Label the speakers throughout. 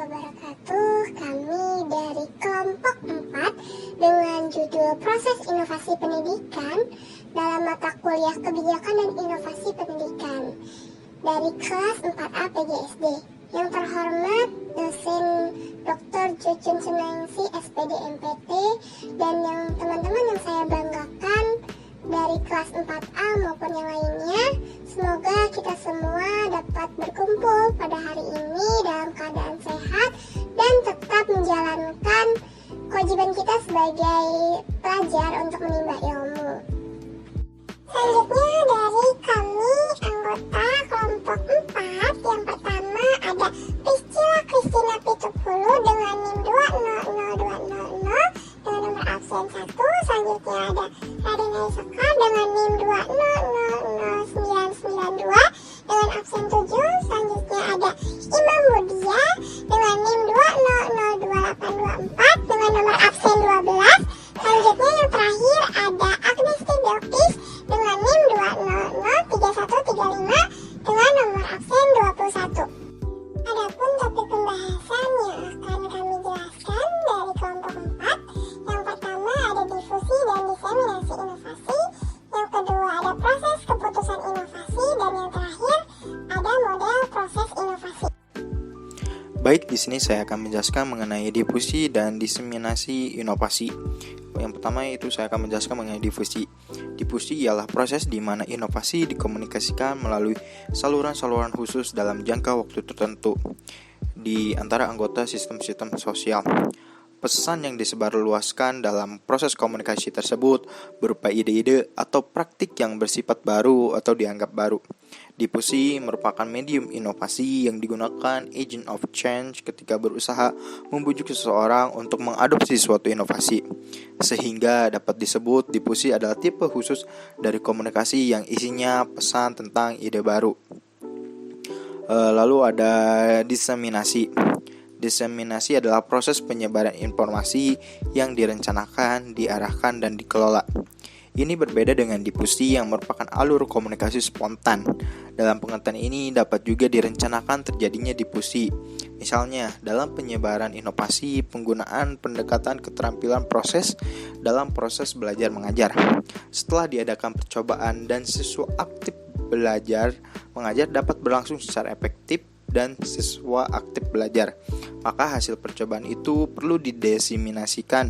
Speaker 1: wabarakatuh. Kami dari kelompok 4 dengan judul Proses Inovasi Pendidikan dalam mata kuliah Kebijakan dan Inovasi Pendidikan dari kelas 4A PGSD. Yang terhormat dosen Dr. Jucun Sunningsi SPD MPT, dan yang teman-teman yang saya banggakan dari kelas 4A maupun yang lainnya. Semoga kita semua dapat berkumpul pada hari ini dalam keadaan sehat dan tetap menjalankan kewajiban kita sebagai pelajar untuk menimba ilmu. Selanjutnya dari kami anggota kelompok 4, yang pertama ada Priscilla Christina Pitupulu dengan NIM 2000200 dengan nomor absen 1. Selanjutnya ada Radina Isoka dengan NIM 2000992 dengan absen 7. Selanjutnya ada Imam Budia dengan NIM 2002824 dengan nomor absen 12. Selanjutnya yang terakhir ada Agnesty Belkis dengan NIM 2003135 dengan nomor absen 21. Adapun topik pembahasan yang akan kami jelaskan dari kelompok 4, yang pertama ada difusi dan diseminasi inovasi, yang kedua ada proses keputusan inovasi, dan yang terakhir ada model proses inovasi.
Speaker 2: Baik, di sini saya akan menjelaskan mengenai difusi dan diseminasi inovasi. Yang pertama itu saya akan menjelaskan mengenai difusi. Difusi ialah proses di mana inovasi dikomunikasikan melalui saluran-saluran khusus dalam jangka waktu tertentu di antara anggota sistem-sistem sosial. Pesan yang disebarluaskan dalam proses komunikasi tersebut berupa ide-ide atau praktik yang bersifat baru atau dianggap baru. Difusi merupakan medium inovasi yang digunakan agent of change ketika berusaha membujuk seseorang untuk mengadopsi suatu inovasi, sehingga dapat disebut difusi adalah tipe khusus dari komunikasi yang isinya pesan tentang ide baru. Lalu ada diseminasi. Diseminasi adalah proses penyebaran informasi yang direncanakan, diarahkan, dan dikelola. Ini berbeda dengan difusi yang merupakan alur komunikasi spontan. Dalam pengertian ini dapat juga direncanakan terjadinya difusi. Misalnya, dalam penyebaran inovasi, penggunaan pendekatan keterampilan proses dalam proses belajar mengajar. Setelah diadakan percobaan dan siswa aktif belajar mengajar dapat berlangsung secara efektif dan siswa aktif belajar, maka hasil percobaan itu perlu didiseminasikan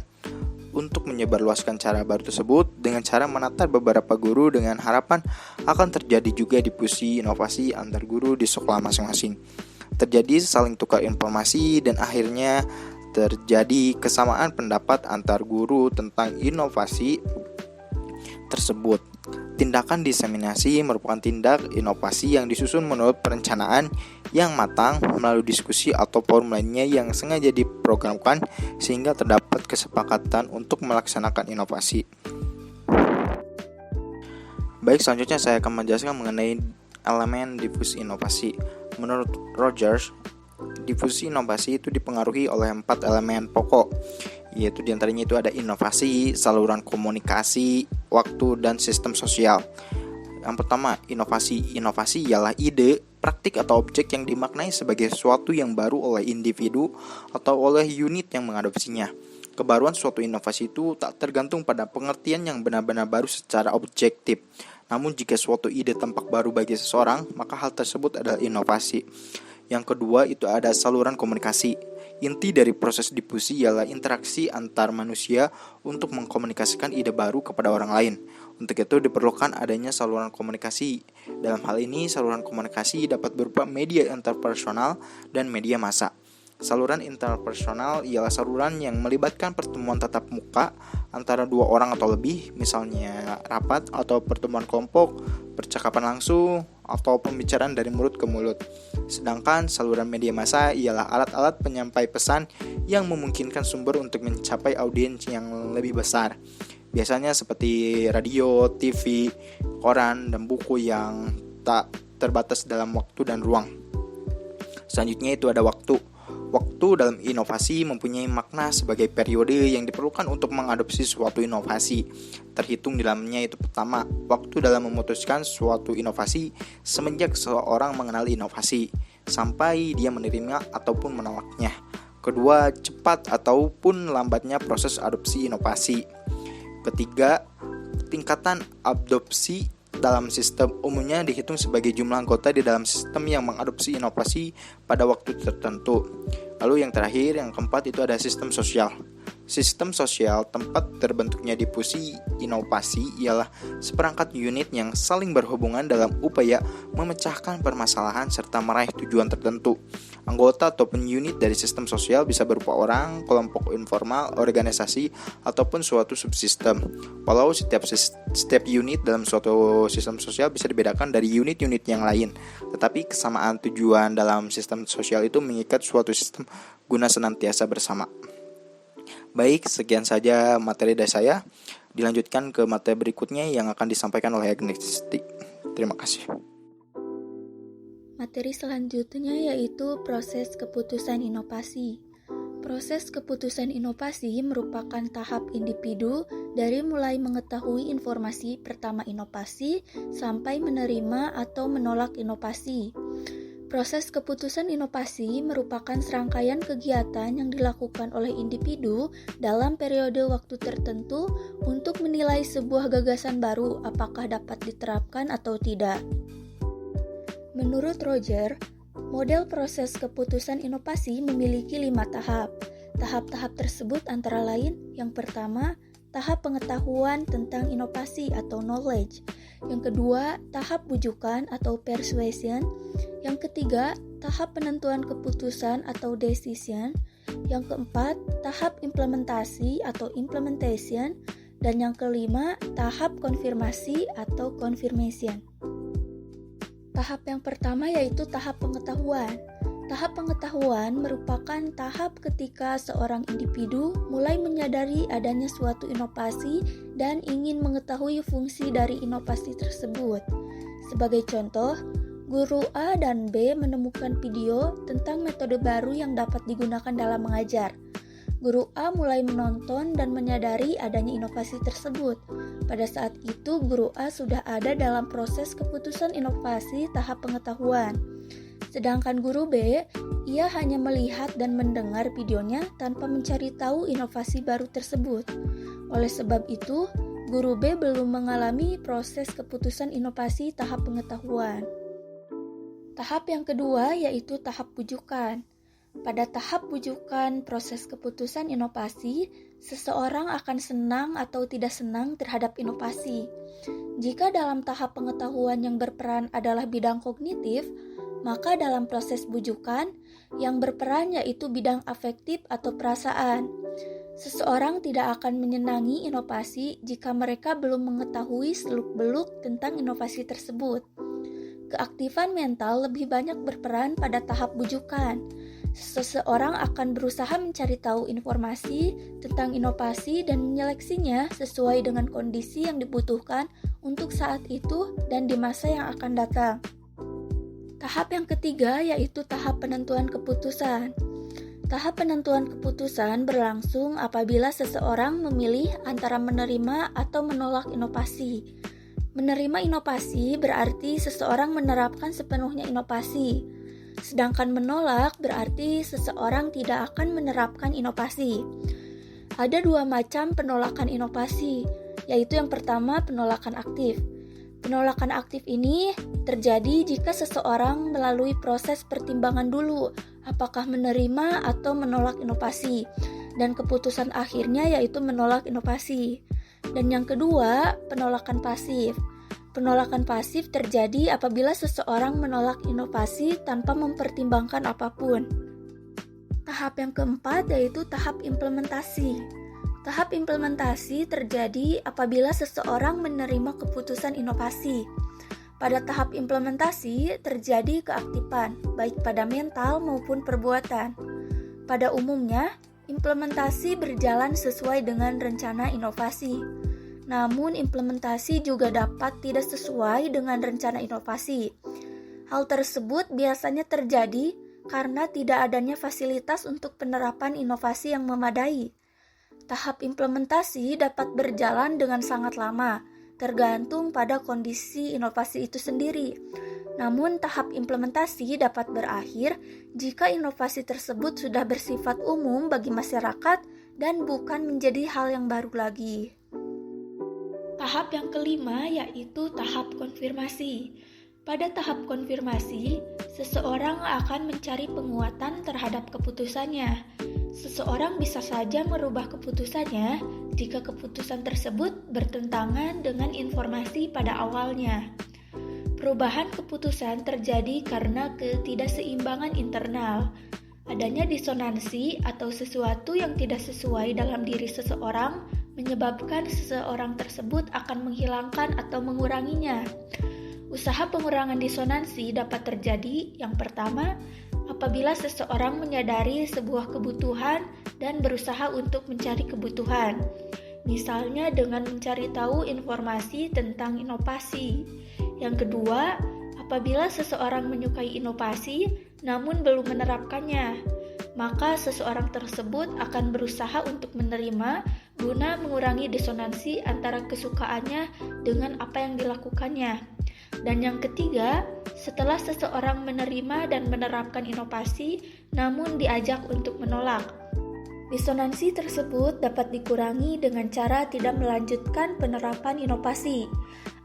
Speaker 2: untuk menyebarluaskan cara baru tersebut dengan cara menatar beberapa guru dengan harapan akan terjadi juga difusi inovasi antar guru di sekolah masing-masing. Terjadi saling tukar informasi dan akhirnya terjadi kesamaan pendapat antar guru tentang inovasi tersebut. Tindakan diseminasi merupakan tindak inovasi yang disusun menurut perencanaan yang matang melalui diskusi atau forum lainnya yang sengaja diprogramkan sehingga terdapat kesepakatan untuk melaksanakan inovasi. Baik, selanjutnya saya akan menjelaskan mengenai elemen difusi inovasi. Menurut Rogers, difusi inovasi itu dipengaruhi oleh 4 elemen pokok, yaitu diantaranya itu ada inovasi, saluran komunikasi, waktu, dan sistem sosial. Yang pertama, inovasi. Inovasi ialah ide, praktik atau objek yang dimaknai sebagai sesuatu yang baru oleh individu atau oleh unit yang mengadopsinya. Kebaruan suatu inovasi itu tak tergantung pada pengertian yang benar-benar baru secara objektif. Namun jika suatu ide tampak baru bagi seseorang, maka hal tersebut adalah inovasi. Yang kedua itu ada saluran komunikasi. Inti dari proses difusi ialah interaksi antar manusia untuk mengkomunikasikan ide baru kepada orang lain. Untuk itu diperlukan adanya saluran komunikasi. Dalam hal ini saluran komunikasi dapat berupa media interpersonal dan media massa. Saluran interpersonal ialah saluran yang melibatkan pertemuan tatap muka antara 2 orang atau lebih, misalnya rapat atau pertemuan kelompok, percakapan langsung, atau pembicaraan dari mulut ke mulut. Sedangkan saluran media massa ialah alat-alat penyampai pesan yang memungkinkan sumber untuk mencapai audiens yang lebih besar. Biasanya seperti radio, TV, koran, dan buku yang tak terbatas dalam waktu dan ruang. Selanjutnya itu ada waktu. Waktu dalam inovasi mempunyai makna sebagai periode yang diperlukan untuk mengadopsi suatu inovasi. Terhitung di dalamnya itu pertama, waktu dalam memutuskan suatu inovasi semenjak seseorang mengenal inovasi. sampai dia menerima ataupun menolaknya. Kedua, cepat ataupun lambatnya proses adopsi inovasi. Ketiga, tingkatan adopsi dalam sistem umumnya dihitung sebagai jumlah anggota di dalam sistem yang mengadopsi inovasi pada waktu tertentu. Lalu yang terakhir, yang keempat itu ada sistem sosial. Sistem sosial tempat terbentuknya difusi inovasi ialah seperangkat unit yang saling berhubungan dalam upaya memecahkan permasalahan serta meraih tujuan tertentu. Anggota ataupun unit dari sistem sosial bisa berupa orang, kelompok informal, organisasi, ataupun suatu subsistem. Walau setiap unit dalam suatu sistem sosial bisa dibedakan dari unit-unit yang lain, tetapi kesamaan tujuan dalam sistem sosial itu mengikat suatu sistem guna senantiasa bersama. Baik, sekian saja materi dari saya. Dilanjutkan ke materi berikutnya yang akan disampaikan oleh Agnesty. Terima kasih.
Speaker 3: Materi selanjutnya yaitu proses keputusan inovasi. Proses keputusan inovasi merupakan tahap individu dari mulai mengetahui informasi pertama inovasi sampai menerima atau menolak inovasi. Proses keputusan inovasi merupakan serangkaian kegiatan yang dilakukan oleh individu dalam periode waktu tertentu untuk menilai sebuah gagasan baru apakah dapat diterapkan atau tidak. Menurut Roger, model proses keputusan inovasi memiliki 5 tahap. Tahap-tahap tersebut antara lain, yang pertama, tahap pengetahuan tentang inovasi atau knowledge. Yang kedua, tahap bujukan atau persuasion. Yang ketiga, tahap penentuan keputusan atau decision. Yang keempat, tahap implementasi atau implementation. Dan yang kelima, tahap konfirmasi atau confirmation. Tahap yang pertama yaitu tahap pengetahuan. Tahap pengetahuan merupakan tahap ketika seorang individu mulai menyadari adanya suatu inovasi dan ingin mengetahui fungsi dari inovasi tersebut. Sebagai contoh, guru A dan B menemukan video tentang metode baru yang dapat digunakan dalam mengajar. Guru A mulai menonton dan menyadari adanya inovasi tersebut. Pada saat itu, guru A sudah ada dalam proses keputusan inovasi tahap pengetahuan. Sedangkan guru B, ia hanya melihat dan mendengar videonya tanpa mencari tahu inovasi baru tersebut. Oleh sebab itu, guru B belum mengalami proses keputusan inovasi tahap pengetahuan. Tahap yang kedua yaitu tahap bujukan. Pada tahap bujukan proses keputusan inovasi, seseorang akan senang atau tidak senang terhadap inovasi. Jika dalam tahap pengetahuan yang berperan adalah bidang kognitif, maka dalam proses bujukan, yang berperan yaitu bidang afektif atau perasaan. Seseorang tidak akan menyenangi inovasi jika mereka belum mengetahui seluk-beluk tentang inovasi tersebut. Keaktifan mental lebih banyak berperan pada tahap bujukan. Seseorang akan berusaha mencari tahu informasi tentang inovasi dan menyeleksinya sesuai dengan kondisi yang dibutuhkan untuk saat itu dan di masa yang akan datang. Tahap yang ketiga yaitu tahap penentuan keputusan. Tahap penentuan keputusan berlangsung apabila seseorang memilih antara menerima atau menolak inovasi. Menerima inovasi berarti seseorang menerapkan sepenuhnya inovasi. Sedangkan menolak berarti seseorang tidak akan menerapkan inovasi. Ada 2 macam penolakan inovasi, yaitu yang pertama penolakan aktif. Penolakan aktif ini terjadi jika seseorang melalui proses pertimbangan dulu apakah menerima atau menolak inovasi, dan keputusan akhirnya yaitu menolak inovasi. Dan yang kedua, penolakan pasif. Penolakan pasif terjadi apabila seseorang menolak inovasi tanpa mempertimbangkan apapun. Tahap yang keempat yaitu tahap implementasi. Tahap implementasi terjadi apabila seseorang menerima keputusan inovasi. Pada tahap implementasi terjadi keaktifan, baik pada mental maupun perbuatan. Pada umumnya, implementasi berjalan sesuai dengan rencana inovasi. Namun, implementasi juga dapat tidak sesuai dengan rencana inovasi. Hal tersebut biasanya terjadi karena tidak adanya fasilitas untuk penerapan inovasi yang memadai. Tahap implementasi dapat berjalan dengan sangat lama, tergantung pada kondisi inovasi itu sendiri. Namun, tahap implementasi dapat berakhir jika inovasi tersebut sudah bersifat umum bagi masyarakat dan bukan menjadi hal yang baru lagi. Tahap yang kelima yaitu tahap konfirmasi. Pada tahap konfirmasi, seseorang akan mencari penguatan terhadap keputusannya. Seseorang bisa saja merubah keputusannya jika keputusan tersebut bertentangan dengan informasi pada awalnya. Perubahan keputusan terjadi karena ketidakseimbangan internal. Adanya disonansi atau sesuatu yang tidak sesuai dalam diri seseorang menyebabkan seseorang tersebut akan menghilangkan atau menguranginya. Usaha pengurangan disonansi dapat terjadi, yang pertama, apabila seseorang menyadari sebuah kebutuhan dan berusaha untuk mencari kebutuhan. Misalnya dengan mencari tahu informasi tentang inovasi. Yang kedua, apabila seseorang menyukai inovasi namun belum menerapkannya, maka seseorang tersebut akan berusaha untuk menerima guna mengurangi disonansi antara kesukaannya dengan apa yang dilakukannya. Dan yang ketiga, setelah seseorang menerima dan menerapkan inovasi, namun diajak untuk menolak. Disonansi tersebut dapat dikurangi dengan cara tidak melanjutkan penerapan inovasi,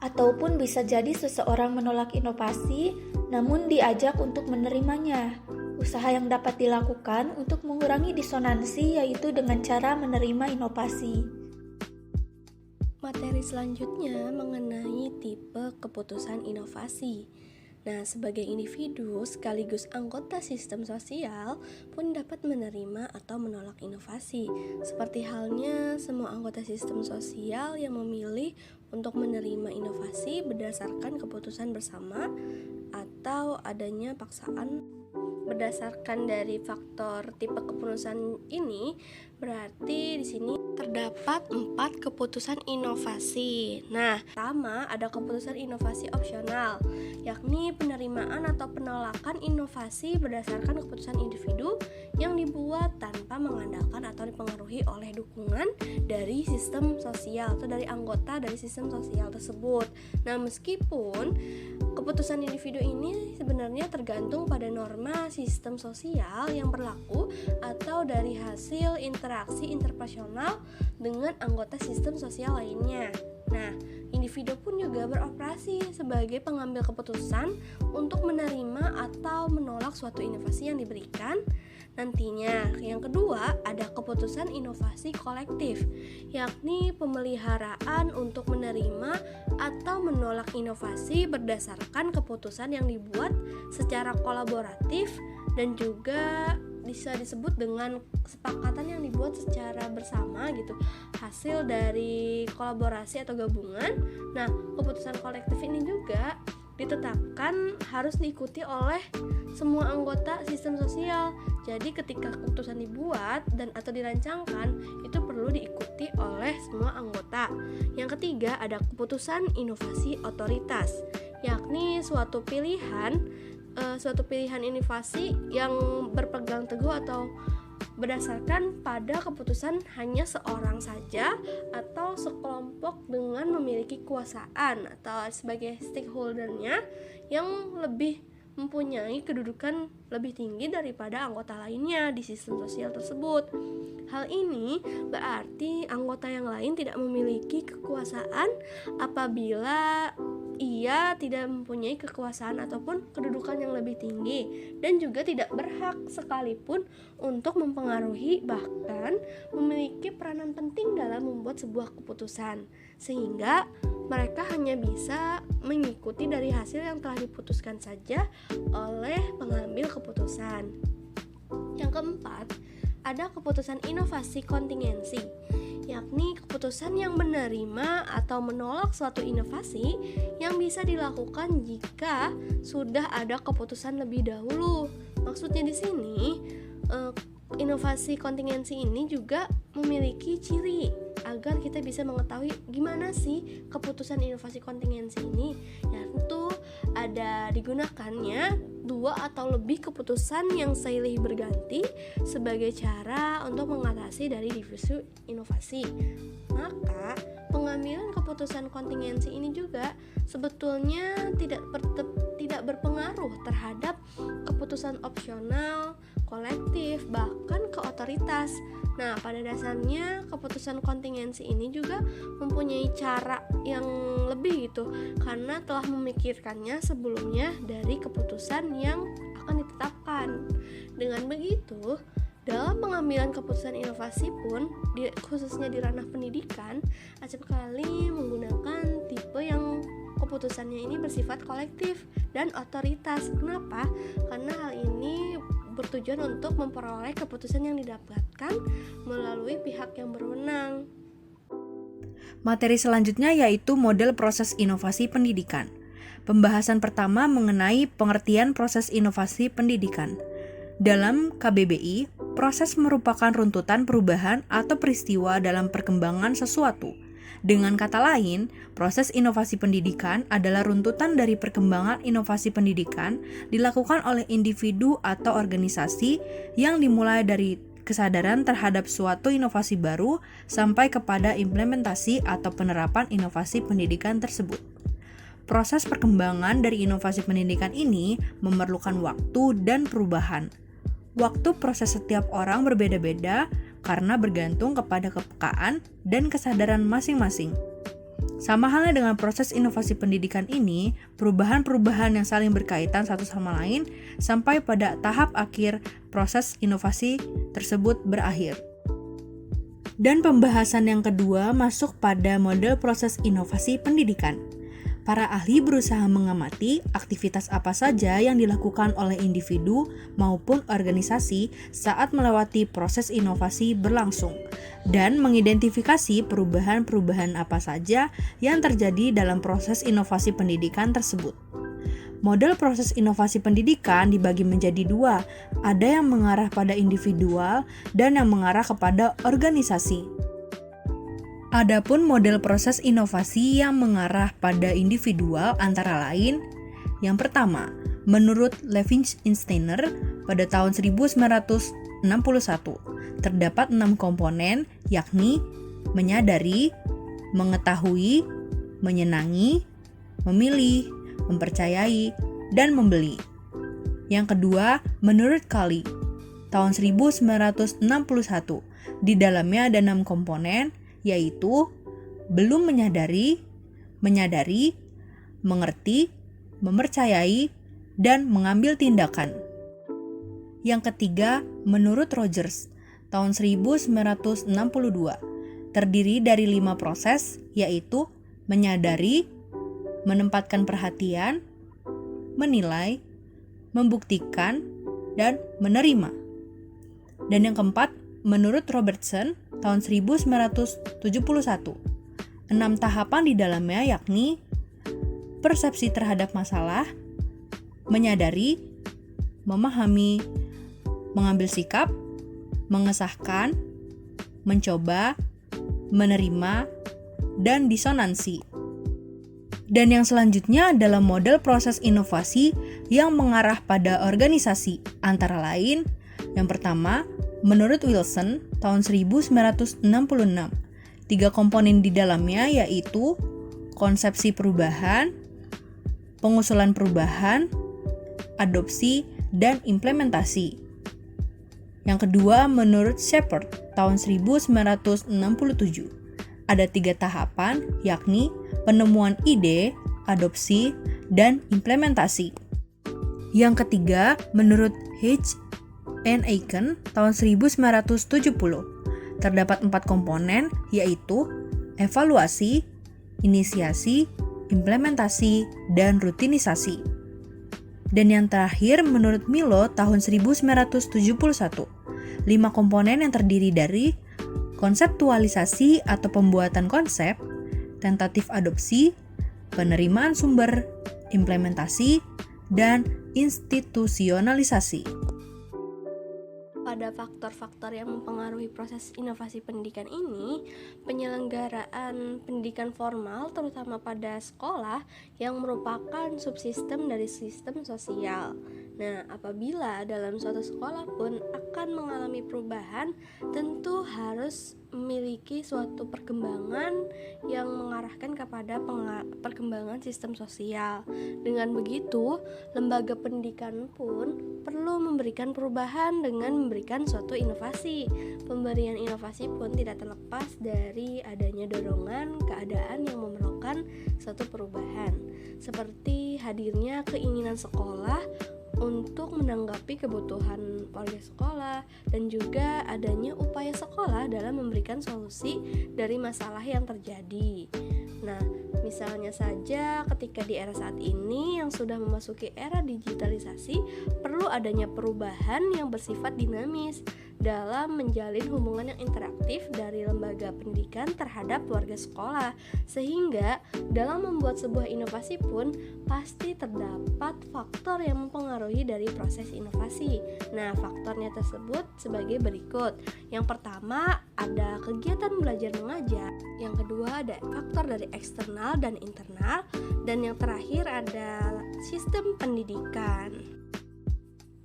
Speaker 3: ataupun bisa jadi seseorang menolak inovasi, namun diajak untuk menerimanya. Usaha yang dapat dilakukan untuk mengurangi disonansi yaitu dengan cara menerima inovasi.
Speaker 4: Materi selanjutnya mengenai tipe keputusan inovasi. Nah, sebagai individu sekaligus anggota sistem sosial pun dapat menerima atau menolak inovasi. Seperti halnya semua anggota sistem sosial yang memilih untuk menerima inovasi berdasarkan keputusan bersama atau adanya paksaan. Berdasarkan dari faktor tipe keputusan ini, berarti di sini terdapat 4 keputusan inovasi. Nah, pertama ada keputusan inovasi opsional, yakni penerimaan atau penolakan inovasi berdasarkan keputusan individu yang dibuat tanpa mengandalkan atau dipengaruhi oleh dukungan dari sistem sosial atau dari anggota dari sistem sosial tersebut. Nah, meskipun keputusan individu ini sebenarnya tergantung pada norma sistem sosial yang berlaku atau dari hasil interaksi interpersonal dengan anggota sistem sosial lainnya. Nah, individu pun juga beroperasi sebagai pengambil keputusan untuk menerima atau menolak suatu inovasi yang diberikan nantinya. Yang kedua, ada keputusan inovasi kolektif, yakni pemeliharaan untuk menerima atau menolak inovasi berdasarkan keputusan yang dibuat secara kolaboratif dan juga bisa disebut dengan kesepakatan yang dibuat secara bersama gitu, hasil dari kolaborasi atau gabungan. Nah, keputusan kolektif ini juga ditetapkan harus diikuti oleh semua anggota sistem sosial. Jadi ketika keputusan dibuat dan atau dirancangkan, itu perlu diikuti oleh semua anggota. Yang ketiga, ada keputusan inovasi otoritas, yakni suatu pilihan inovasi yang berpegang teguh atau berdasarkan pada keputusan hanya seorang saja atau sekelompok dengan memiliki kekuasaan atau sebagai stakeholdernya yang lebih mempunyai kedudukan lebih tinggi daripada anggota lainnya di sistem sosial tersebut. Hal ini berarti anggota yang lain tidak memiliki kekuasaan apabila ia tidak mempunyai kekuasaan ataupun kedudukan yang lebih tinggi dan juga tidak berhak sekalipun untuk mempengaruhi bahkan memiliki peranan penting dalam membuat sebuah keputusan, sehingga mereka hanya bisa mengikuti dari hasil yang telah diputuskan saja oleh pengambil keputusan. Yang keempat, ada keputusan inovasi kontingensi, yakni keputusan yang menerima atau menolak suatu inovasi yang bisa dilakukan jika sudah ada keputusan lebih dahulu. Maksudnya di sini, inovasi kontingensi ini juga memiliki ciri agar kita bisa mengetahui gimana sih keputusan inovasi kontingensi ini, yaitu ada digunakannya dua atau lebih keputusan yang silih berganti sebagai cara untuk mengatasi dari difusi inovasi. Maka pengambilan keputusan kontingensi ini juga sebetulnya tidak berpengaruh terhadap keputusan opsional, kolektif, bahkan ke otoritas. Nah, pada dasarnya keputusan kontingensi ini juga mempunyai cara yang lebih gitu, karena telah memikirkannya sebelumnya dari keputusan yang akan ditetapkan. Dengan begitu, dalam pengambilan keputusan inovasi pun, khususnya di ranah pendidikan, acap kali menggunakan tipe yang keputusannya ini bersifat kolektif dan otoritas. Kenapa? Karena hal ini bertujuan untuk memperoleh keputusan yang didapatkan melalui pihak yang berwenang.
Speaker 5: Materi selanjutnya yaitu model proses inovasi pendidikan. Pembahasan pertama mengenai pengertian proses inovasi pendidikan. Dalam KBBI, proses merupakan runtutan perubahan atau peristiwa dalam perkembangan sesuatu. Dengan kata lain, proses inovasi pendidikan adalah runtutan dari perkembangan inovasi pendidikan dilakukan oleh individu atau organisasi yang dimulai dari kesadaran terhadap suatu inovasi baru sampai kepada implementasi atau penerapan inovasi pendidikan tersebut. Proses perkembangan dari inovasi pendidikan ini memerlukan waktu dan perubahan. Waktu proses setiap orang berbeda-beda karena bergantung kepada kepekaan dan kesadaran masing-masing. Sama halnya dengan proses inovasi pendidikan ini, perubahan-perubahan yang saling berkaitan satu sama lain sampai pada tahap akhir proses inovasi tersebut berakhir. Dan pembahasan yang kedua masuk pada model proses inovasi pendidikan. Para ahli berusaha mengamati aktivitas apa saja yang dilakukan oleh individu maupun organisasi saat melewati proses inovasi berlangsung, dan mengidentifikasi perubahan-perubahan apa saja yang terjadi dalam proses inovasi pendidikan tersebut. Model proses inovasi pendidikan dibagi menjadi dua, ada yang mengarah pada individual dan yang mengarah kepada organisasi. Adapun model proses inovasi yang mengarah pada individual antara lain, yang pertama, menurut Levin-Steiner pada tahun 1961, terdapat 6 komponen, yakni menyadari, mengetahui, menyenangi, memilih, mempercayai, dan membeli. Yang kedua, menurut Kali, tahun 1961, di dalamnya ada 6 komponen, yaitu belum menyadari, menyadari, mengerti, mempercayai, dan mengambil tindakan. Yang ketiga, menurut Rogers, tahun 1962, terdiri dari 5 proses, yaitu menyadari, menempatkan perhatian, menilai, membuktikan, dan menerima. Dan yang keempat, menurut Robertson, tahun 1971, 6 tahapan di dalamnya yakni persepsi terhadap masalah, menyadari, memahami, mengambil sikap, mengesahkan, mencoba, menerima, dan disonansi. Dan yang selanjutnya adalah model proses inovasi yang mengarah pada organisasi, antara lain, yang pertama, menurut Wilson, tahun 1966, 3 komponen di dalamnya yaitu konsepsi perubahan, pengusulan perubahan, adopsi, dan implementasi. Yang kedua, menurut Shepard, tahun 1967, ada 3 tahapan, yakni penemuan ide, adopsi, dan implementasi. Yang ketiga, menurut H. N. Aiken, tahun 1970, terdapat 4 komponen, yaitu evaluasi, inisiasi, implementasi, dan rutinisasi. Dan yang terakhir, menurut Milo, tahun 1971, 5 komponen yang terdiri dari konseptualisasi atau pembuatan konsep, tentatif adopsi, penerimaan sumber, implementasi, dan institusionalisasi.
Speaker 4: Pada faktor-faktor yang mempengaruhi proses inovasi pendidikan ini, penyelenggaraan pendidikan formal terutama pada sekolah yang merupakan subsistem dari sistem sosial. Nah, apabila dalam suatu sekolah pun akan mengalami perubahan, tentu harus memiliki suatu perkembangan yang mengarahkan kepada perkembangan sistem sosial. Dengan begitu, lembaga pendidikan pun perlu memberikan perubahan dengan memberikan suatu inovasi. Pemberian inovasi pun tidak terlepas dari adanya dorongan keadaan yang memerlukan suatu perubahan, seperti hadirnya keinginan sekolah untuk menanggapi kebutuhan warga sekolah dan juga adanya upaya sekolah dalam memberikan solusi dari masalah yang terjadi. Nah, misalnya saja ketika di era saat ini yang sudah memasuki era digitalisasi, perlu adanya perubahan yang bersifat dinamis dalam menjalin hubungan yang interaktif dari lembaga pendidikan terhadap warga sekolah, sehingga dalam membuat sebuah inovasi pun pasti terdapat faktor yang mempengaruhi dari proses inovasi. Nah, faktornya tersebut sebagai berikut. Yang pertama ada kegiatan belajar mengajar, yang kedua ada faktor dari eksternal dan internal, dan yang terakhir ada sistem pendidikan.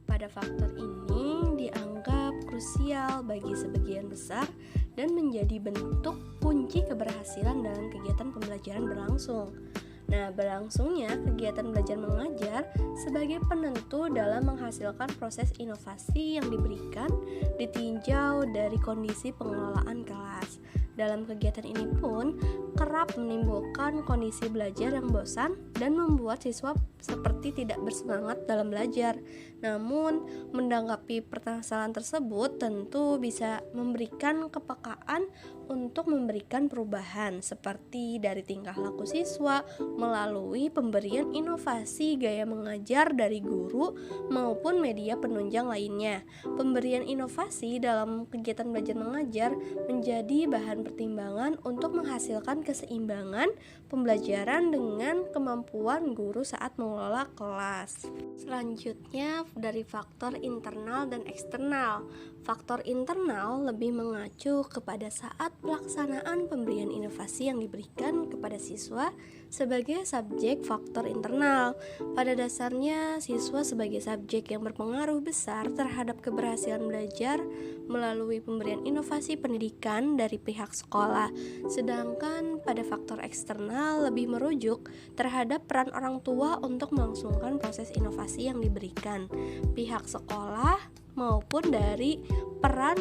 Speaker 4: Pada faktor ini dianggap krusial bagi sebagian besar dan menjadi bentuk kunci keberhasilan dalam kegiatan pembelajaran berlangsung. Nah, berlangsungnya kegiatan belajar mengajar sebagai penentu dalam menghasilkan proses inovasi yang diberikan ditinjau dari kondisi pengelolaan kelas. Dalam kegiatan ini pun kerap menimbulkan kondisi belajar yang bosan dan membuat siswa seperti tidak bersemangat dalam belajar. Namun, menanggapi permasalahan tersebut tentu bisa memberikan kepekaan untuk memberikan perubahan seperti dari tingkah laku siswa melalui pemberian inovasi gaya mengajar dari guru maupun media penunjang lainnya. Pemberian inovasi dalam kegiatan belajar mengajar menjadi bahan pertimbangan untuk menghasilkan keseimbangan pembelajaran dengan kemampuan guru saat mengelola kelas. Selanjutnya dari faktor internal dan eksternal. Faktor internal lebih mengacu kepada saat pelaksanaan pemberian inovasi yang diberikan kepada siswa sebagai subjek faktor internal. Pada dasarnya, siswa sebagai subjek yang berpengaruh besar terhadap keberhasilan belajar melalui pemberian inovasi pendidikan dari pihak sekolah. Sedangkan pada faktor eksternal lebih merujuk terhadap peran orang tua untuk melangsungkan proses inovasi yang diberikan. Pihak sekolah maupun dari peran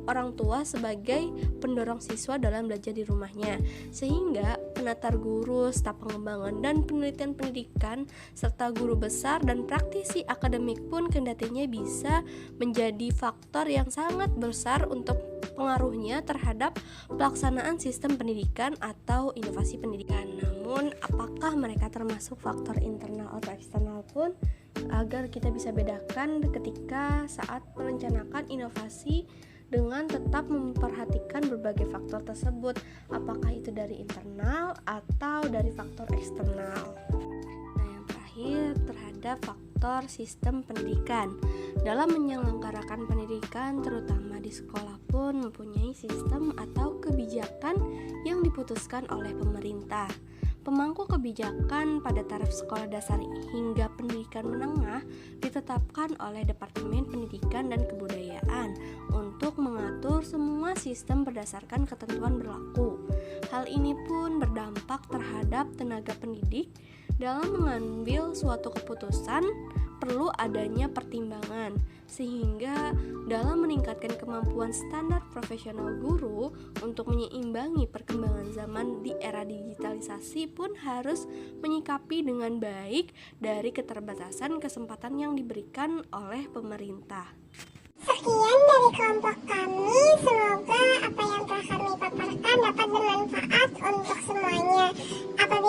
Speaker 4: orang tua sebagai pendorong siswa dalam belajar di rumahnya, sehingga penatar guru, staf pengembangan dan penelitian pendidikan serta guru besar dan praktisi akademik pun kendatinya bisa menjadi faktor yang sangat besar untuk pengaruhnya terhadap pelaksanaan sistem pendidikan atau inovasi pendidikan. Namun, apakah mereka termasuk faktor internal atau eksternal pun agar kita bisa bedakan ketika saat merencanakan inovasi dengan tetap memperhatikan berbagai faktor tersebut, apakah itu dari internal atau dari faktor eksternal. Nah, yang terakhir terhadap faktor sistem pendidikan. Dalam menyelenggarakan pendidikan, terutama di sekolah pun mempunyai sistem atau kebijakan yang diputuskan oleh pemerintah. Pemangku kebijakan pada taraf sekolah dasar hingga pendidikan menengah ditetapkan oleh Departemen Pendidikan dan Kebudayaan untuk mengatur semua sistem berdasarkan ketentuan berlaku. Hal ini pun berdampak terhadap tenaga pendidik dalam mengambil suatu keputusan. Perlu adanya pertimbangan sehingga dalam meningkatkan kemampuan standar profesional guru untuk menyeimbangi perkembangan zaman di era digitalisasi pun harus menyikapi dengan baik dari keterbatasan kesempatan yang diberikan oleh pemerintah.
Speaker 1: Sekian dari kelompok kami, semoga apa yang telah kami paparkan dapat bermanfaat untuk semuanya. Apabila